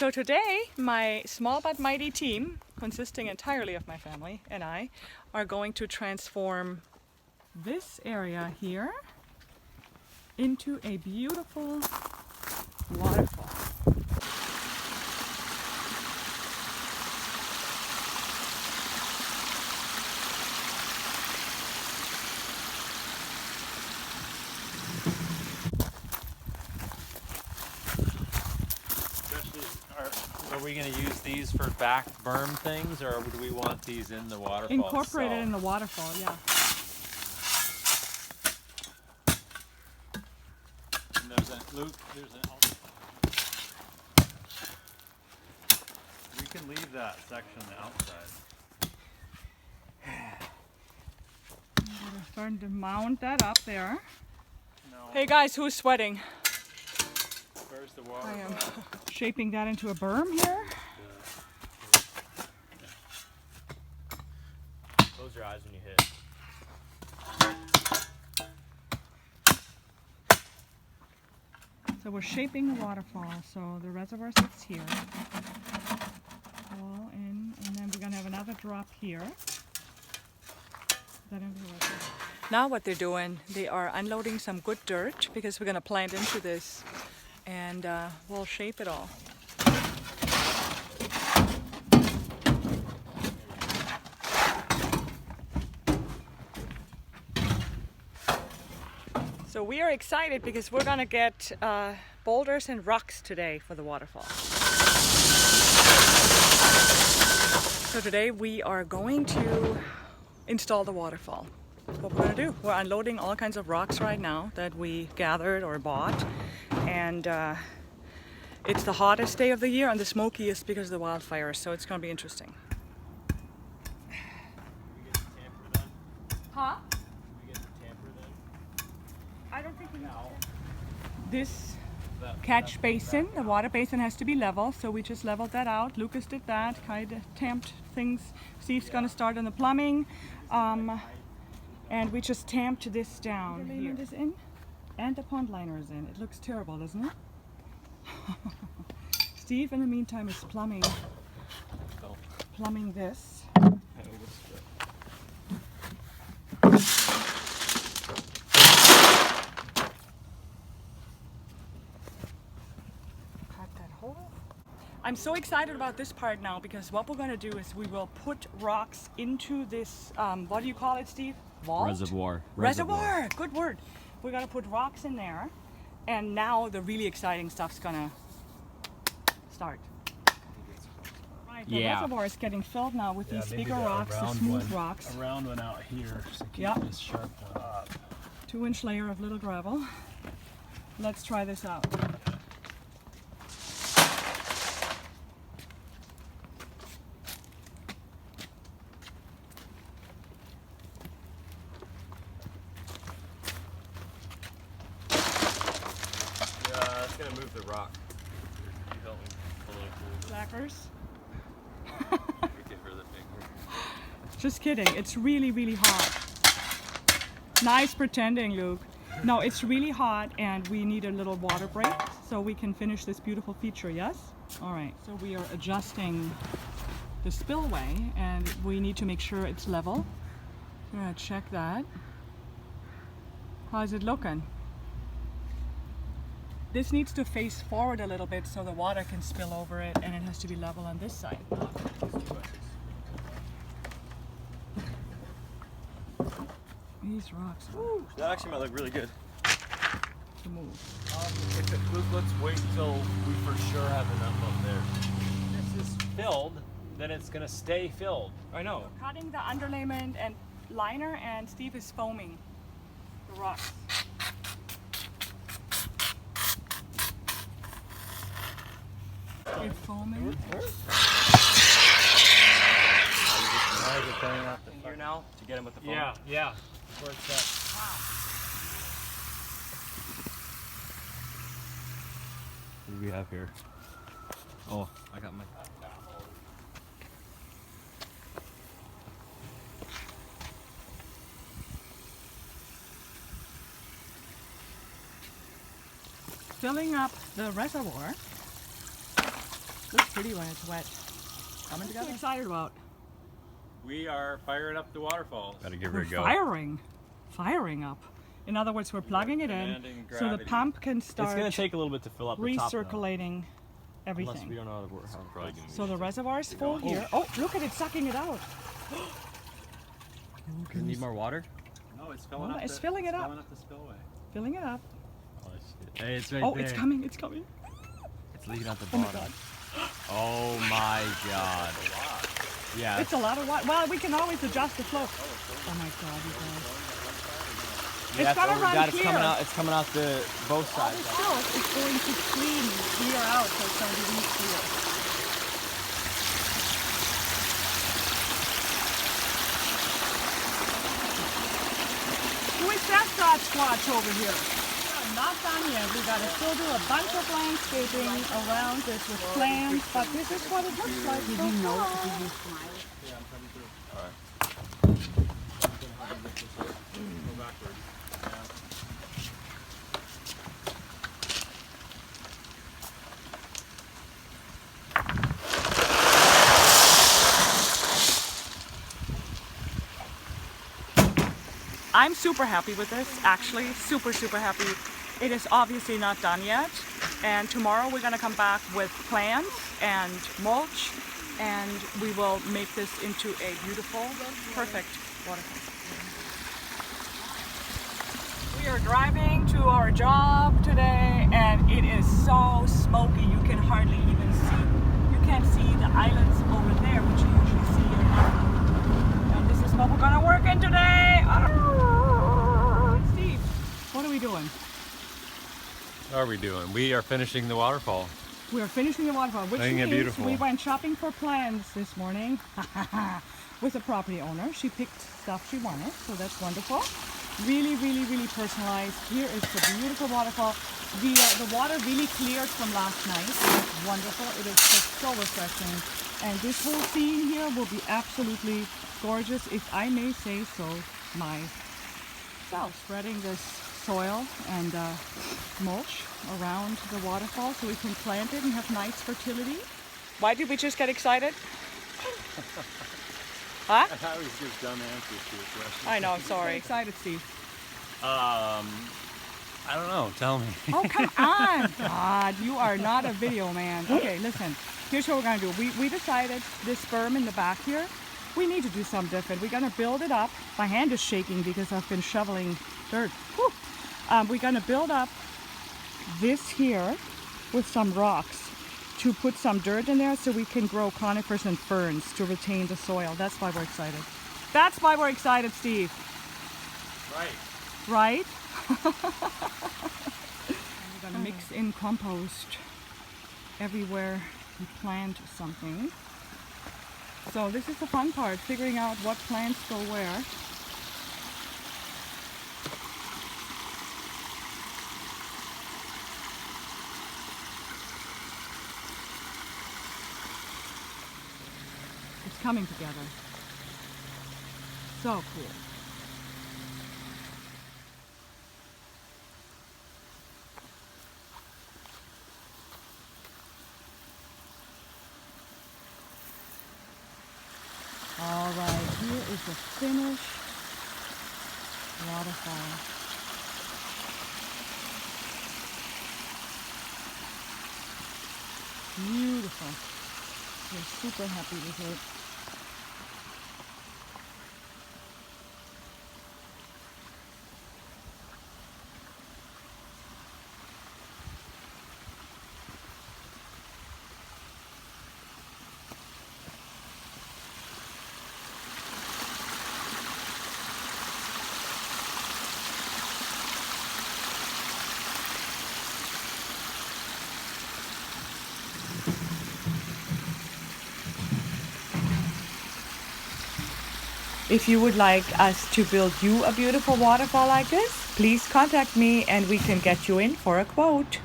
So today, my small but mighty team, consisting entirely of my family and I, are going to transform this area here into a beautiful waterfall. Are we going to use these for back berm things, or do we want these in the waterfall? Incorporated in the waterfall, yeah. And there's a Luke. We can leave that section on the outside. I'm starting to mount that up there. No. Hey guys, who's sweating? Where's the water? I am shaping that into a berm here. Close your eyes when you hit. So we're shaping the waterfall. So the reservoir sits here. All in, and then we're gonna have another drop here. That into the reservoir. Now what they're doing, they are unloading some good dirt because we're gonna plant into this, and we'll shape it all. So we are excited because we're gonna get boulders and rocks today for the waterfall. So today we are going to install the waterfall. That's what we're gonna do. We're unloading all kinds of rocks right now that we gathered or bought, and it's the hottest day of the year and the smokiest because of the wildfires, so it's gonna be interesting. We get to tamper then? Huh? We get to tamper then? I don't think we need this catch basin, the water basin has to be level, so we just leveled that out. Lucas did that, kind of tamped things. Steve's gonna start on the plumbing, and we just tamped this down. The layment is in, and the pond liner is in. It looks terrible, doesn't it? Steve, in the meantime, is plumbing this. I'm so excited about this part now because what we're going to do is we will put rocks into this, what do you call it, Steve? Vault? Reservoir. Reservoir! Good word. We're going to put rocks in there, and now the really exciting stuff's going to start. Right, the reservoir is getting filled now with these bigger rocks, the smooth rocks. A round one out here, so keep this sharp one up. 2-inch layer of little gravel. Let's try this out. Move the rock. You help me pull it through. Slackers. Give her the finger. Just kidding. It's really, really hot. Nice pretending, Luke. No, it's really hot and we need a little water break so we can finish this beautiful feature, yes? All right, so we are adjusting the spillway and we need to make sure it's level. We're gonna check that. How's it looking? This needs to face forward a little bit so the water can spill over it, and it has to be level on this side. These rocks. Ooh, that actually might look really good. To move. Luke, let's wait till we for sure have enough up there. If this is filled, then it's gonna stay filled. I know. We're cutting the underlayment and liner, and Steve is foaming the rocks. You're foaming. Here now to get him with the foam. Yeah. Where it's at. What do we have here? Oh, I got my. Filling up the reservoir. Looks pretty when it's wet. Coming together. What are you excited about? We are firing up the waterfalls. Gotta give We're firing up. In other words, we're plugging it in commanding so the gravity. pump can start It's gonna take a little bit to fill up the top. recirculating Unless we everything. don't know how to work. Probably gonna So the reservoir is full here. Oh, look at it sucking it out. Does it need more water? No, it's filling Well, up. it's filling it up. Filling up the spillway. Filling it up. Oh, I see it. Hey, it's right Oh, there. it's coming, it's coming. It's leaking out the Oh my bottom. God. Oh my god. Yeah. It's a lot of water. Well, we can always adjust the flow. Oh my God, you guys. yeah, It's gonna run Dad, clear. it's coming out the both All sides. the silt is going to clear out, so it's going to be really clear. Who is that Sasquatch over here? We are not done yet. We got to still do a bunch of landscaping around this with plants, but this is what it looks like. Did you know? Did you smile? I'm super happy with this, actually, super happy. It is obviously not done yet, and tomorrow we're gonna come back with plants and mulch, and we will make this into a beautiful, perfect waterfall. We are driving to our job today, and it is so smoky you can hardly even see. You can't see the islands over there, which you usually see in Ireland. And this is what we're gonna work in today. Steve, what are we doing? What are we doing? We are finishing the waterfall. We are finishing the waterfall, which Making it means beautiful. we went shopping for plants this morning with a property owner. She picked stuff she wanted, so that's wonderful. Really personalized. Here is the beautiful waterfall. The water really cleared from last night. It's wonderful. It is just so refreshing. And this whole scene here will be absolutely gorgeous, if I may say so myself. Spreading this soil and mulch around the waterfall so we can plant it and have nice fertility. Why did we just get excited? Huh? I always give dumb answers to your questions. I know, sorry. Excited, Steve. I don't know. Tell me. Oh, come on. God, you are not a video man. Okay, listen. Here's what we're going to do. We decided this berm in the back here, we need to do something different. We're going to build it up. My hand is shaking because I've been shoveling dirt. Whew. We're going to build up this here with some rocks to put some dirt in there so we can grow conifers and ferns to retain the soil. That's why we're excited. That's why we're excited, Steve. Right. Right? We're going to mix in compost everywhere we plant something. So this is the fun part, figuring out what plants go where. It's coming together. So cool. All right, here is the finished waterfall. Beautiful. We're super happy with it. If you would like us to build you a beautiful waterfall like this, please contact me and we can get you in for a quote.